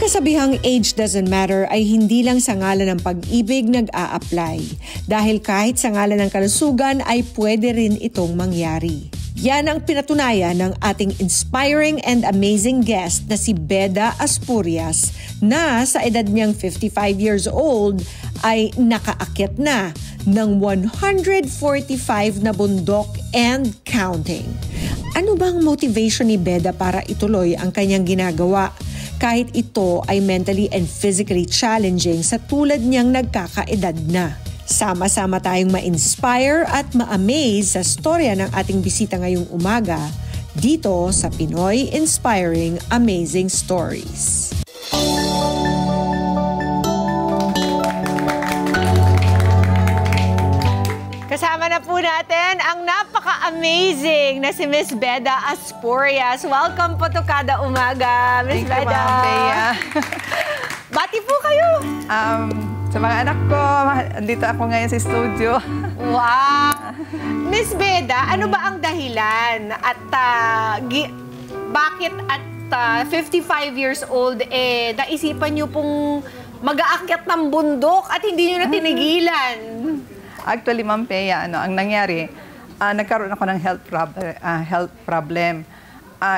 kasabihang age doesn't matter ay hindi lang sa ngalan ng pag-ibig nag-a-apply. Dahil kahit sa ngalan ng kalusugan ay pwede rin itong mangyari. Yan ang pinatunayan ng ating inspiring and amazing guest na si Beda Aspurias na sa edad niyang 55 years old ay nakaakyat na ng 145 na bundok and counting. Ano bang motivation ni Beda para ituloy ang kanyang ginagawa? Kahit ito ay mentally and physically challenging sa tulad niyang nagkakaedad na. Sama-sama tayong ma-inspire at ma-amaze sa storya ng ating bisita ngayong umaga dito sa Pinoy Inspiring Amazing Stories. Kasama na po natin ang napaka-amazing na si Miss Beda Aspurias. Welcome po to Kada Umaga, Miss Beda. Bati po kayo. Sa mga anak ko, andito ako ngayon sa studio. Wow! Miss Beda, ano ba ang dahilan at bakit at 55 years old naisipan niyo pong mag-aakyat ng bundok at hindi niyo na tinigilan? Actually, Ma'am Pea, ang nangyari, nagkaroon ako ng health problem.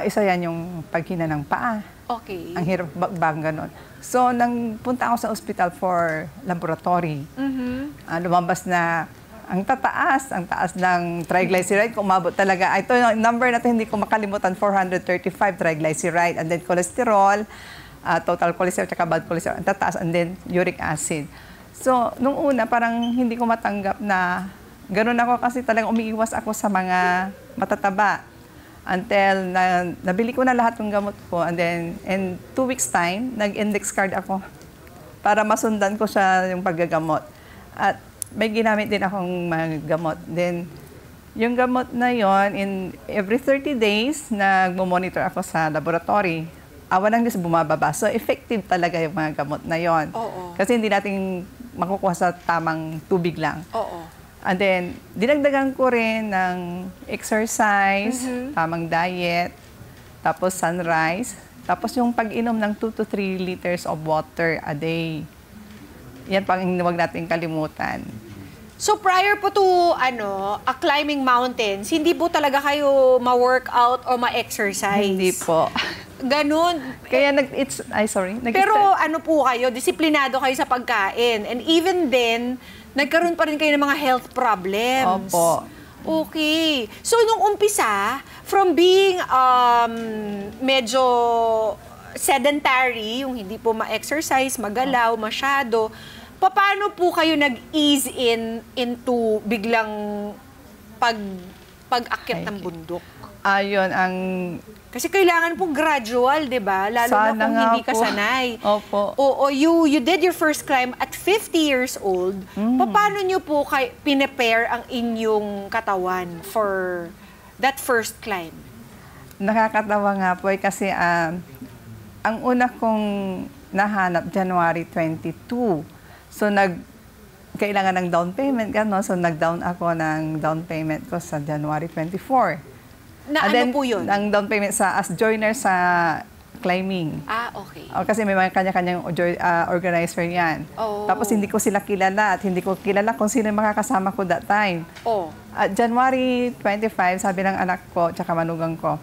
Isa yan yung paghina ng paa. Okay. Ang hirap bagbang ganon. So, nang punta ako sa hospital for laboratory. Lumabas na ang taas ng triglyceride. Kung umabot talaga, ito yung number na ito, hindi ko makalimutan, 435 triglyceride. And then cholesterol, total cholesterol, tsaka bad cholesterol, ang tataas, and then uric acid. So, nung una, parang hindi ko matanggap na gano'n ako kasi talagang umiiwas ako sa mga matataba. Until nabili ko na lahat ng gamot ko. And then, in 2 weeks time, nag-index card ako para masundan ko siya yung paggagamot. At may ginamit din akong mga gamot. Then, yung gamot na yon in every 30 days, nagmo-monitor ako sa laboratory. Awan ng Diyos, bumababa. So, effective talaga yung mga gamot na yon. Kasi hindi natin makukuha sa tamang tubig lang. And then, dinagdagan ko rin ng exercise, tamang diet, tapos sunrise, tapos yung pag-inom ng 2 to 3 liters of water a day. Yan pang huwag natin kalimutan. So prior po to climbing mountains, hindi po talaga kayo ma-workout o ma-exercise? Hindi po. Ganun. Kaya Pero ano po kayo, disiplinado kayo sa pagkain. And even then, nagkaroon pa rin kayo ng mga health problems. Opo. Okay. So, nung umpisa, from being medyo sedentary, yung hindi po ma-exercise, magalaw, masyado, paano po kayo nag-ease into biglang pag-akyat ng bundok? Ayun, kasi kailangan po gradual, di ba? Lalo na kung hindi ka sanay. Opo. You did your first climb at 50 years old. Paano nyo po pinepare ang inyong katawan for that first climb? Nakakatawa nga po kasi ang una kong nahanap, January 22. So, kailangan ng down payment. So, nag-down ako ng down payment ko sa January 24. Ano po yun? Ang down payment as joiner sa climbing. Okay. Kasi may mga kanya-kanyang organizer yan. Tapos hindi ko sila kilala at hindi ko kilala kung sino yung makakasama ko that time. At January 25, sabi ng anak ko, tsaka manugang ko,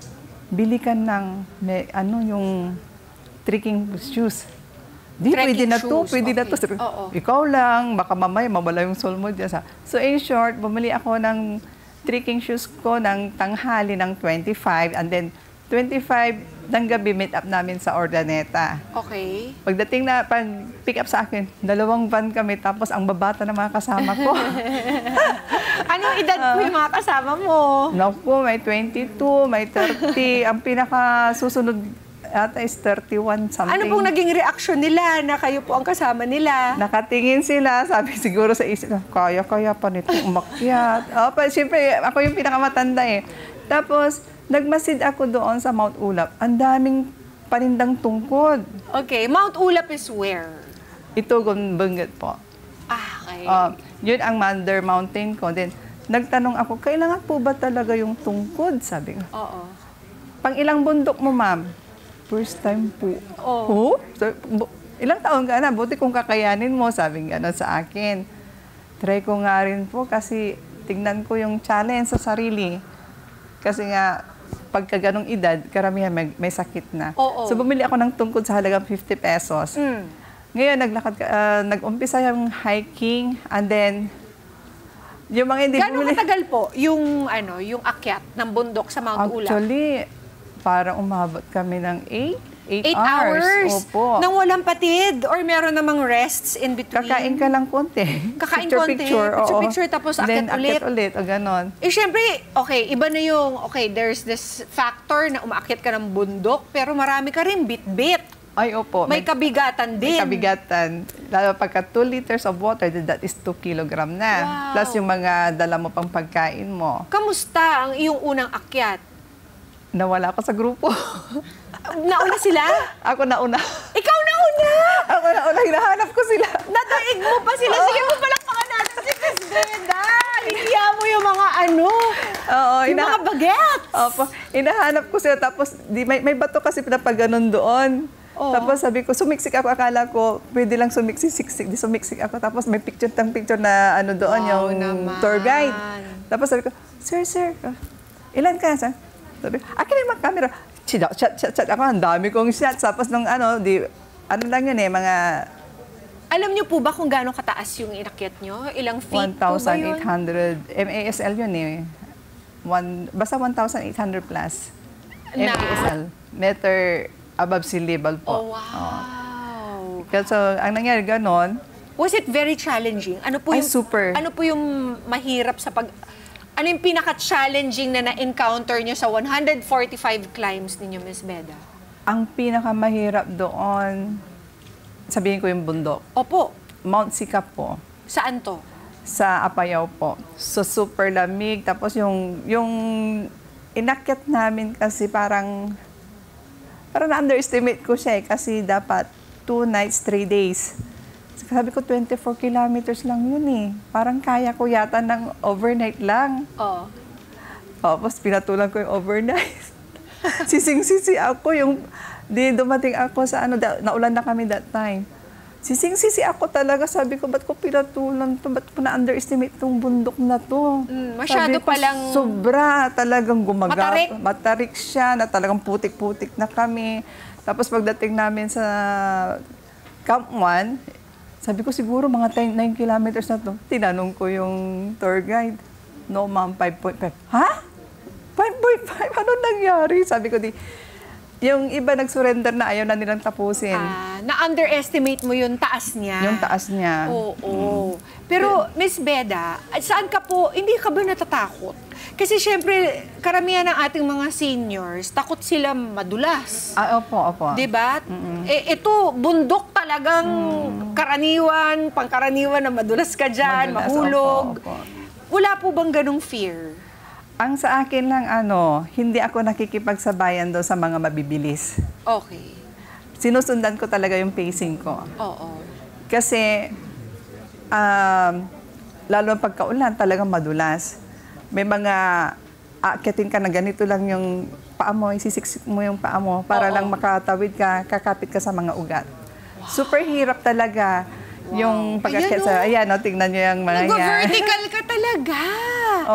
bili ka ng yung trekking shoes. Pwede na to. Ikaw lang, baka mamaya mawala yung soul mo dyan. So in short, bumili ako ng trekking shoes ko ng tanghali ng 25 and then 25 ng gabi meet up namin sa Ordaneta. Okay. Pagdating na, pag-pick up sa akin, 2 van kami tapos ang babata ng mga kasama ko. Anong edad po yung mga kasama mo? Naku, may 22, may 30. Ang pinaka-susunod ata is 31 something. Ano pong naging reaksyon nila na kayo po ang kasama nila? Nakatingin sila, sabi siguro sa isip, kaya pa nito umakyat. Siyempre, ako yung pinakamatanda eh. Tapos, nagmasid ako doon sa Mount Ulap. Ang daming panindang tungkod. Okay, Mount Ulap is where? Ito, Benguet po. Okay. Yun ang Mother Mountain ko. Then, nagtanong ako, kailangan po ba talaga yung tungkod? Sabi ko. Oo. Pang ilang bundok mo, ma'am? First time po. Oh. So, ilang taon ka na? Buti kung kakayanin mo, sabi nga sa akin. Try ko nga rin po kasi tignan ko yung challenge sa sarili. Kasi nga, pagka ganong edad, karamihan may sakit na. Oo. So, bumili ako ng tungkod sa halagang 50 pesos. Ngayon, nag-umpisa yung hiking, and then, yung mga hindi Gano'ng katagal po yung akyat ng bundok sa Mount Ula? Actually, parang umabot kami ng 8 8 hours? Opo. Nang walang patid? Or meron namang rests in between? Kakain ka lang konti. Kakain Picture, Picture, tapos then, akyat ulit. ulit, o ganon. Eh, syempre, okay, iba na yung, there's this factor na umaakyat ka ng bundok, pero marami ka rin bit-bit. Ay, opo. May kabigatan din. May kabigatan. Lalo pagka 2 liters of water, that is 2 kilogram na. Wow. Plus yung mga dala mo pang pagkain mo. Kamusta ang iyong unang akyat? Nawala ako sa grupo. Nauna sila? Ako nauna. Ikaw nauna! Ako nauna. Hinahanap ko sila. Nadaig mo pa sila. Sige mo palakpakan natin si Miss Beda. Hihiya mo yung mga Oo, yung mga bagets. Opo. Hinahanap ko sila. Tapos may bato kasi pinapag ganun doon. Oh. Tapos sabi ko, sumiksik ako. Akala ko, pwede lang sumiksik. Di sumiksik ako. Tapos may picture na doon, Wow, yung naman. tour guide. Tapos sabi ko, sir, ilan ka? Sabi, akin naman camera. Chat ako, ang dami kong shots. Tapos nung ano lang yun mga... Alam niyo po ba kung gaano kataas yung inakyat niyo? Ilang feet po ba yun? 1,800. MASL yun eh. Basta 1,800 plus. Na? MASL. Meter above sea level po. Oh, wow. So, ang nangyari ganon, Was it very challenging? Ano po Ay, yung, super. Ano po yung mahirap sa ano yung pinaka-challenging na na-encounter nyo sa 145 climbs ninyo, Miss Beda? ang pinakamahirap doon, sabihin ko yung bundok. Opo. Mount Sikap po. Saan to? Sa Apayao po. So, super lamig. Tapos yung inakyat namin kasi parang na-underestimate ko siya eh. Kasi dapat 2 nights, 3 days. Sabi ko, 24 kilometers lang yun eh. Parang kaya ko yata ng overnight lang. Oo. Tapos pinatulan ko yung overnight. Sising-sisi ako dumating ako sa naulan na kami that time. Sising-sisi ako talaga. Sabi ko, ba't ko pinatulan to? Ba't ko na-underestimate itong bundok na to? Masyado palang... Sobra talagang Matarik. Matarik siya na talagang putik-putik na kami. Tapos pagdating namin sa Camp 1, sabi ko siguro mga 9 kilometers na to. Tinanong ko yung tour guide. No ma'am, 5.5. Ha? 5.5? Ano nangyari? Sabi ko yung iba nag-surrender na ayaw na nilang tapusin. Na-underestimate mo yung taas niya. Yung taas niya. Oo. Pero, Miss Beda, saan ka po, hindi ka ba natatakot? Kasi syempre, karamihan ng ating mga seniors, takot sila madulas. Opo. Diba? Ito, bundok talagang pangkaraniwan na madulas ka dyan, mahulog. Opo. Wala po bang ganong fear? Ang sa akin lang, hindi ako nakikipagsabayan doon sa mga mabibilis. Okay. Sinusundan ko talaga yung pacing ko. Oo. Kasi, lalo pagkaulan, talagang madulas. May mga aakyatin ka na ganito lang yung paa mo, isisiksik mo yung paa mo para lang makatawid ka, kakapit ka sa mga ugat. Wow. Super hirap talaga yung pag-akyat sa... Ayan, tingnan nyo yung mga yan. Nag-vertical ka talaga.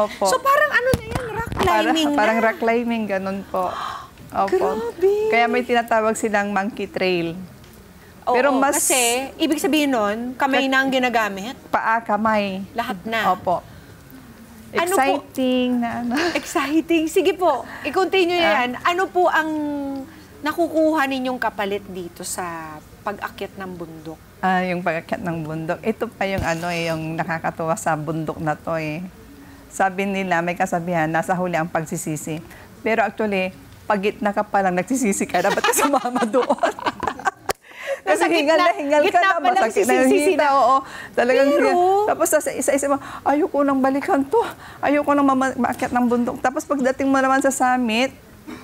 Opo. So parang ano na yan, rock climbing na? Parang rock climbing, ganun po. Opo. Grabe. Kaya may tinatawag silang monkey trail. Oo, pero mas... Kasi, ibig sabihin nun, kamay na ang ginagamit? Paa, kamay. Lahat na? Opo. Ano Exciting po? Exciting. Sige po, i-continue yan. Ano po ang nakukuha ninyong kapalit dito sa pag-akyat ng bundok? Yung pag-akyat ng bundok. Ito pa yung yung nakakatuwa sa bundok na to eh. Sabi nila, may kasabihan, nasa huli ang pagsisisi. Pero actually, pag gitna ka pa lang nagsisisi ka, dapat ka sumama doon. Kasi hingal ka na, masakit na yung hita. Oo, talagang tapos sa isa-isa mo, ayoko nang balikan to. Ayoko nang maakyat ng bundok. Tapos pagdating mo naman sa summit,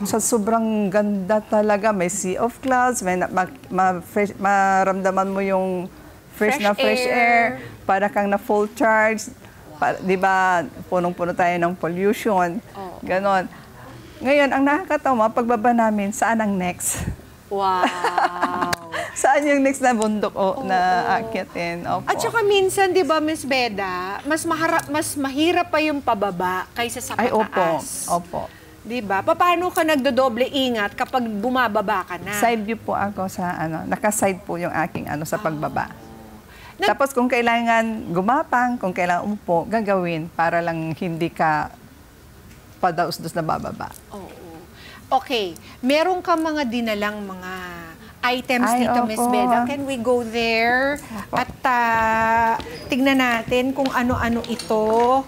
sa sobrang ganda talaga. May sea of clouds, may maramdaman mo yung fresh air. Para kang na full charge. Di ba, punong-puno tayo ng pollution. Ganon. Ngayon, ang nakakatawa, pagbaba namin, saan ang next? Wow. Saan yung next na bundok na akyatin? Opo. At saka minsan, di ba, Miss Beda, mas mahirap pa yung pababa kaysa sa pataas. Opo. Di ba? Paano ka nagdodoble ingat kapag bumababa ka na? Side view po ako sa naka-side po yung aking sa pagbaba. Tapos kung kailangan gumapang, kung kailangan umupo, gagawin para lang hindi ka padaus-dus na bababa. Oo. Okay. Meron ka mga dinalang mga items dito, Miss Beda. Can we go there? Opo. At tignan natin kung ano-ano ito.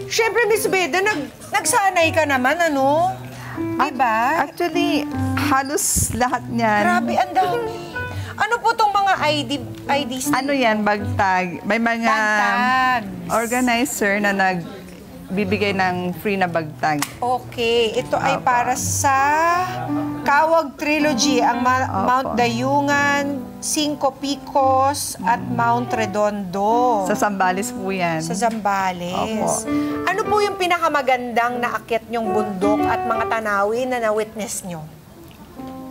Siyempre, Miss Beda, nagsanay ka naman, ano? Diba? Actually, halos lahat niyan. Grabe, ang dami. Ano po itong mga IDs? Ano yan, bagtag. May mga organizer na nagbibigay ng free na bagtag. Okay, ito ay para sa Kawag Trilogy, ang Mount Dayungan, Cinco Picos, at Mount Redondo. Sa Zambales po yan. Sa Zambales. Opo. Ano po yung pinakamagandang naakyat nyong bundok at mga tanawin na na-witness nyo?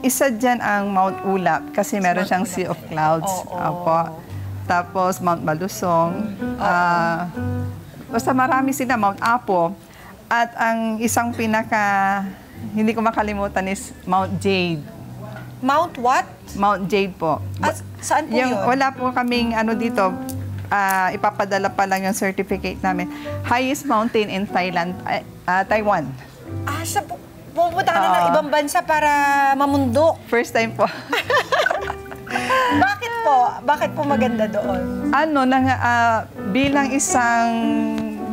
Isa dyan ang Mount Ulap kasi meron siyang Sea of Clouds. Opo. Tapos Mount Malusong. Basta marami sila, Mount Apo. At ang isang hindi ko makalimutan is Mount Jade. Mount what? Mount Jade po. Saan po yun? Wala po kaming dito, ipapadala pa lang yung certificate namin. Highest mountain in Thailand, Taiwan. Pupunta ka na ng ibang bansa para mamundok. First time po. Bakit po? Bakit po maganda doon? Bilang isang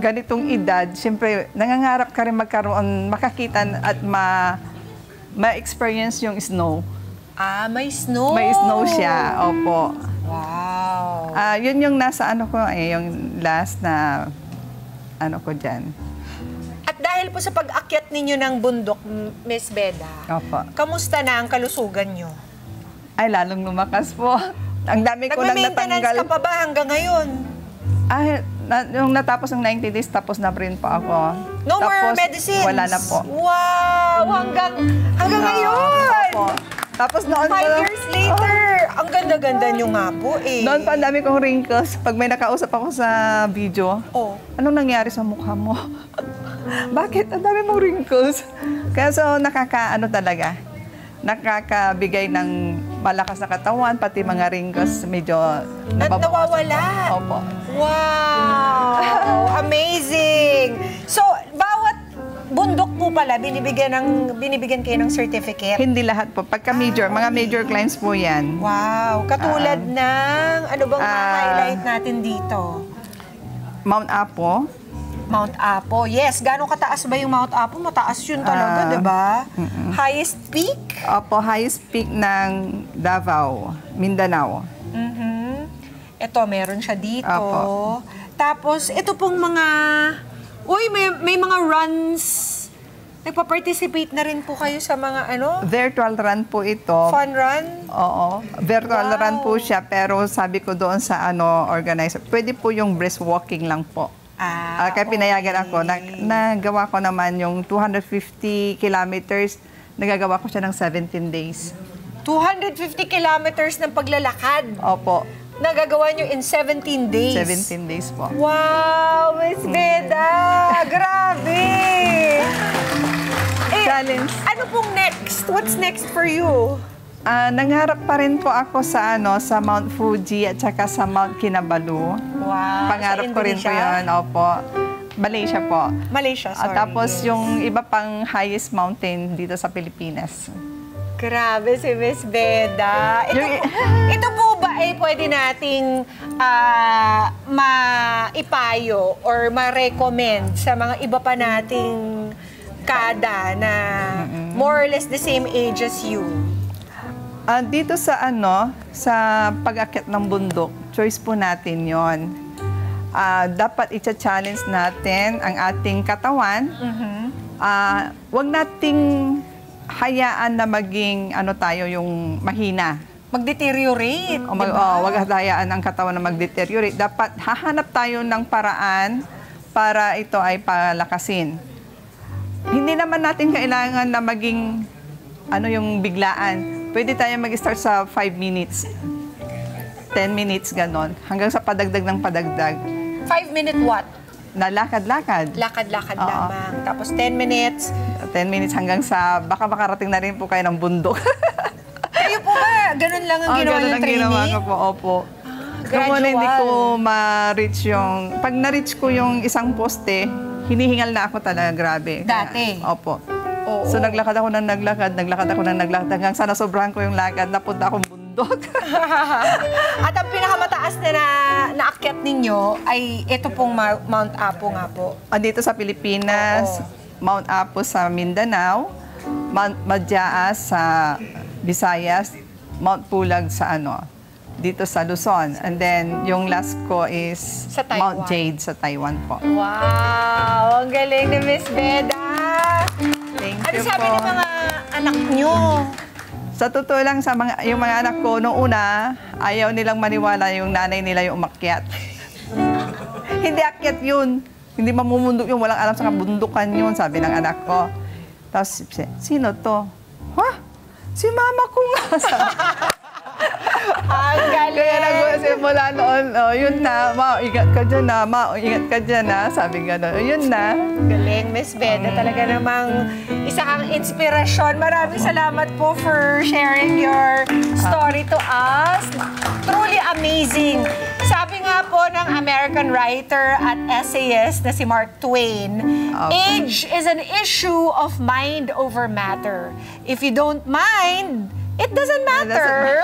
ganitong edad, siyempre, nangangarap ka rin makakita at ma-experience yung snow. May snow? May snow siya, opo. Wow. Yun yung nasa yung last na ko dyan. At dahil po sa pag-akyat ninyo ng bundok, Miss Beda, opo. Kamusta na ang kalusugan nyo? Ay, lalong lumakas po. Ang dami ko lang natanggal. Nagme-maintenance ka pa ba hanggang ngayon? Yung natapos ng 90 days, tapos na rin po ako. No more medicines? Wala na po. Wow! Hanggang ngayon! Opo. Tapos noon 5 years later! Ang ganda-ganda nyo nga po eh. Noon pa, ang dami kong wrinkles. Pag may nakausap ako sa video, anong nangyari sa mukha mo? Bakit? Ang dami mong wrinkles. Kaya talaga. Nakakabigay ng malakas na katawan, pati mga wrinkles medyo nawawala. Opo. Wow! Amazing! So, bawat bundok po pala, binibigyan kayo ng certificate? Hindi lahat po. Pagka mga major clients po yan. Wow! Katulad ng, ano bang highlight natin dito? Mount Apo. Mount Apo. Yes, gano'ng kataas ba yung Mount Apo? Mataas yun talaga, di ba? Highest peak? Opo, highest peak ng Davao, Mindanao. Ito, meron siya dito. Opo. Tapos, ito pong mga... may mga runs. Nagpa-participate na rin po kayo sa mga Virtual run po ito. Fun run? Oo. Virtual run po siya, pero sabi ko doon sa organizer, pwede po yung brisk walking lang po. Kaya pinayagan ako, nagawa ko naman yung 250 kilometers, nagagawa ko siya ng 17 days. 250 kilometers ng paglalakad? Opo. Nagagawa nyo in 17 days? 17 days po. Wow, Miss Beda! Grabe! Challenge. Ano pong next? What's next for you? Nangarap pa rin po ako sa Mount Fuji at saka sa Mount Kinabalu. Wow. Pangarap ko rin po yun. Opo. Malaysia po. Malaysia, sorry. At tapos yung iba pang highest mountain dito sa Pilipinas. Grabe si Miss Beda. Ito po ba ay pwede nating maipayo or ma-recommend sa mga iba pa nating kada na more or less the same age as you? Dito sa sa pag-akyat ng bundok, choice po natin yon. Dapat i-challenge natin ang ating katawan. Huwag nating hayaan na maging tayo yung mahina. Mag-deteriorate. Huwag hayaan ang katawan na mag-deteriorate. Dapat hahanap tayo ng paraan para ito ay palakasin. Hindi naman natin kailangan na maging yung biglaan. Pwede tayo mag-start sa 5 minutes. 10 minutes, ganon. Hanggang sa padagdag ng padagdag. 5-minute what? Na lakad-lakad. Lakad-lakad lamang. Tapos 10 minutes. 10 minutes hanggang sa, baka makarating na rin po kayo ng bundok. Kayo po ba? Ganun lang ang ginawa ng training? Ginawa ko po, opo. Nung muna hindi ko ma-reach yung, pag na-reach ko yung isang poste, hinihingal na ako talaga, grabe. Dati? Opo. Oo. So naglakad ako ng naglakad, hanggang sa nasobrahan ko yung lakad, napunta akong bundok. At ang pinakamataas na naakyat ninyo ay ito pong Mount Apo nga po. Dito sa Pilipinas, Mount Apo sa Mindanao, Mount Madyaas sa Visayas, Mount Pulag sa dito sa Luzon. And then, yung last ko is Sa Taiwan. Mount Jade sa Taiwan po. Wow! Ang galing ni Miss Beda! Thank Ano you sabi po. ng mga anak nyo? Sa totoo lang, yung mga anak ko, noong una, ayaw nilang maniwala yung nanay nila yung umakyat. Hindi akyat yun. Hindi mamumundok yun. Walang alam sa kabundukan yun, sabi ng anak ko. Tapos, sino to? Ha? Si mama ko nga. Ang galing! Kaya nagsimula noon, yun na, ingat ka dyan na, ingat ka dyan na, sabi gano'n, yun na. Galing, Miss Beda. Talaga namang isa kang inspirasyon. Maraming salamat po for sharing your story to us. Truly amazing. Sabi nga po ng American writer at essayist na si Mark Twain, age is an issue of mind over matter. If you don't mind, it doesn't matter.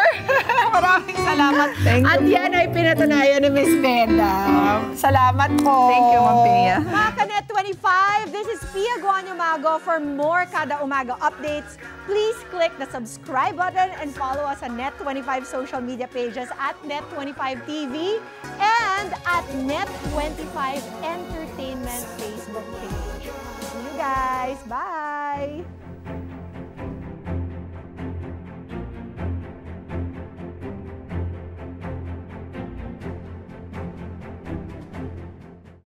Maraming salamat. Thank you At yan ay pinatunayan ni Miss Beda. Salamat po. Thank you, Ma'am Pia. Mga Kanet 25, this is Pia Guanyamago. For more Kada Umaga updates, please click the subscribe button and follow us on Net25 social media pages at Net25TV and at Net25 Entertainment Facebook page. See you guys. Bye!